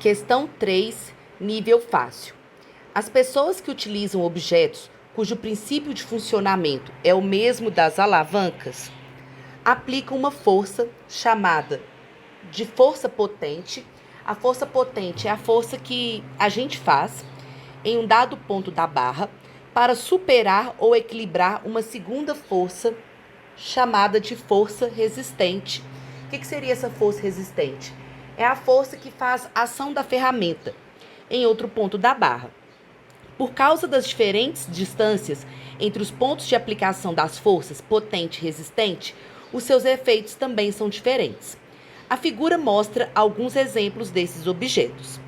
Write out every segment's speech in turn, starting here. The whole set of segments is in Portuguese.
Questão 3, nível fácil. As pessoas que utilizam objetos cujo princípio de funcionamento é o mesmo das alavancas aplicam uma força chamada de força potente. A força potente é a força que a gente faz em um dado ponto da barra para superar ou equilibrar uma segunda força chamada de força resistente. O que seria essa força resistente? É a força que faz a ação da ferramenta em outro ponto da barra. Por causa das diferentes distâncias entre os pontos de aplicação das forças potente e resistente, os seus efeitos também são diferentes. A figura mostra alguns exemplos desses objetos.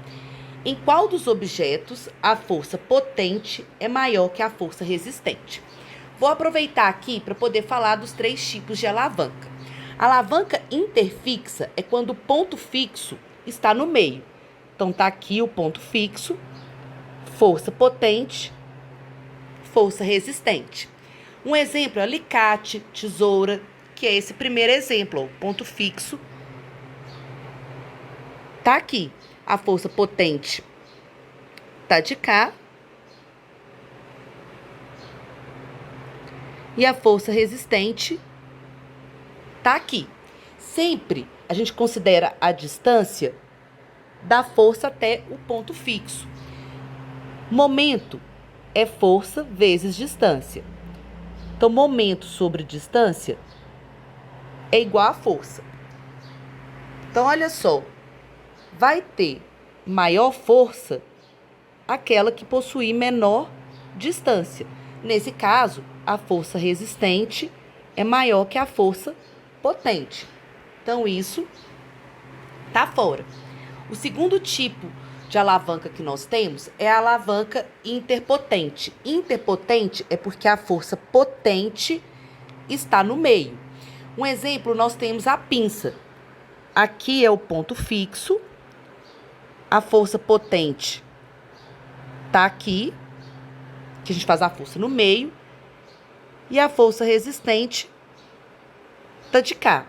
Em qual dos objetos a força potente é maior que a força resistente? Vou aproveitar aqui para poder falar dos 3 tipos de alavanca. A alavanca interfixa é quando o ponto fixo está no meio. Então, tá aqui o ponto fixo, força potente, força resistente. Um exemplo é alicate, tesoura, que é esse primeiro exemplo, ó, ponto fixo. Tá aqui. A força potente tá de cá. E a força resistente tá aqui. Sempre a gente considera a distância da força até o ponto fixo. Momento é força vezes distância. Então, momento sobre distância é igual a força. Então, olha só. Vai ter maior força aquela que possuir menor distância. Nesse caso, a força resistente é maior que a força potente. Então, isso tá fora. O segundo tipo de alavanca que nós temos é a alavanca interpotente. Interpotente é porque a força potente está no meio. Um exemplo, nós temos a pinça. Aqui é o ponto fixo. A força potente tá aqui, que a gente faz a força no meio. E a força resistente tá de cá.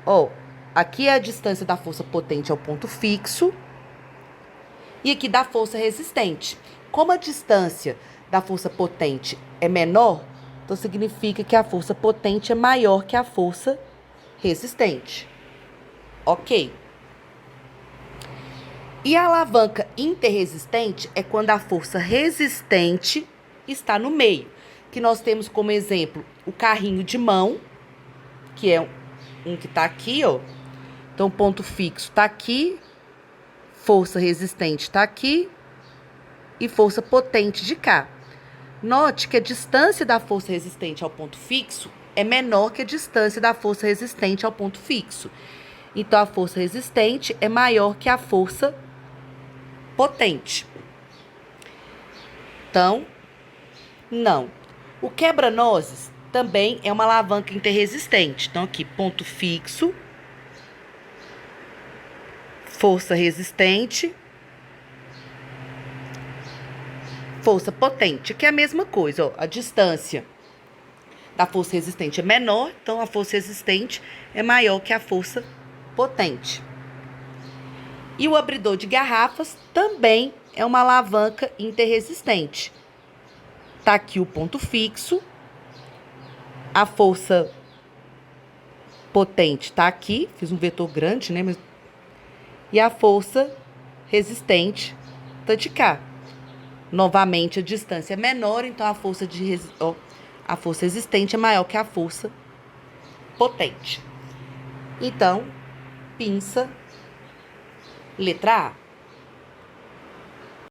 Ó, aqui é a distância da força potente ao ponto fixo. E aqui da força resistente. Como a distância da força potente é menor, então significa que a força potente é maior que a força resistente. Ok? E a alavanca interresistente é quando a força resistente está no meio. Que nós temos como exemplo o carrinho de mão, que é um que está aqui, ó. Então, o ponto fixo está aqui, força resistente está aqui e força potente de cá. Note que a distância da força resistente ao ponto fixo é menor que a distância da força resistente ao ponto fixo. Então, a força resistente é maior que a força potente. Então, não. O quebra-nozes também é uma alavanca interresistente. Então, aqui, ponto fixo, força resistente, força potente, que é a mesma coisa, ó. A distância da força resistente é menor, então a força resistente é maior que a força potente. E o abridor de garrafas também é uma alavanca interresistente. Tá aqui o ponto fixo, a força potente tá aqui, fiz um vetor grande, né? E a força resistente tá de cá. Novamente, a distância é menor, então a força resistente é maior que a força potente. Então, pinça, letra A.